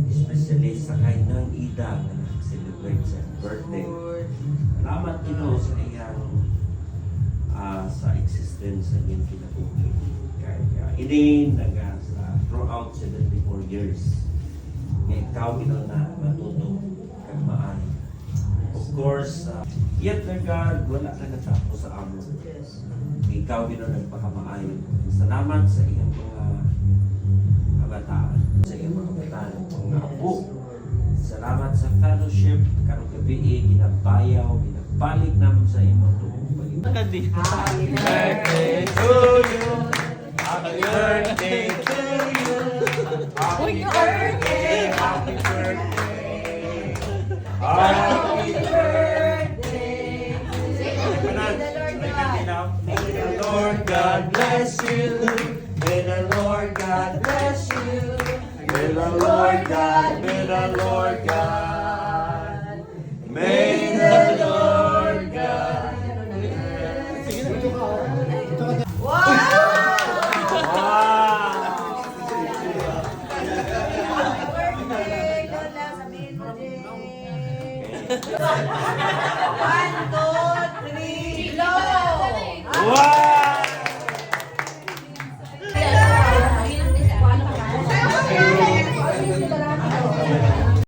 especially sa kanyang ida na celebrate sa birthday. Salamat Ginoo sa iyang sa existence sa iyang kinabuhi. Kaya ini naga sa throughout 74 years. Nga ikaw Ginoo na matuto kag maayo. Of course, yet God, wala ka natapos sa amo. Ikaw Ginoo nagpakamaayo. Salamat sa iyang mga kabataan, sa iyong mga kabataan, mga apo. Salamat sa fellowship, karong gabi, ginabayaw, ginabalik naman sa iyong mga tuong Happy birthday to you! Happy birthday to you! Happy birthday! Happy birthday! Happy birthday! May the Lord God bless you! May the Lord God bless you! May the Lord God, may the Lord God, may the Lord God. One, two, three, go! Wow!